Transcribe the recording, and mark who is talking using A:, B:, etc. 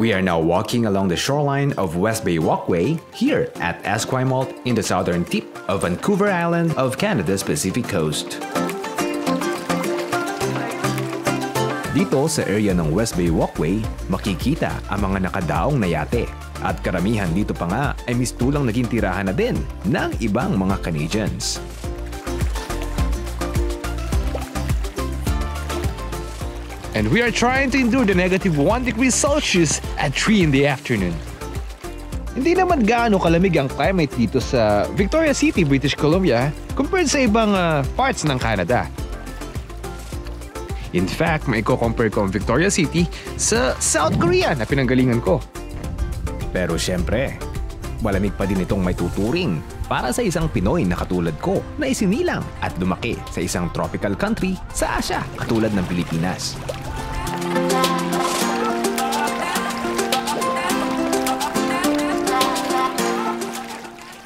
A: We are now walking along the shoreline of West Bay Walkway here at Esquimalt in the southern tip of Vancouver Island of Canada's Pacific Coast. Dito sa area ng West Bay Walkway, makikita ang mga nakadaong na yate. At karamihan dito pa nga ay mistulang naging tirahan na din ng ibang mga Canadians.
B: And we are trying to endure the negative 1 degrees Celsius at 3 in the afternoon. Hindi naman gaano kalamig ang climate dito sa Victoria City, British Columbia compared sa ibang parts ng Canada. In fact, may compare ko ang Victoria City sa South Korea na pinanggalingan ko.
A: Pero syempre, malamig pa din itong may tuturing para sa isang Pinoy na katulad ko na isinilang at lumaki sa isang tropical country sa Asia katulad ng Pilipinas.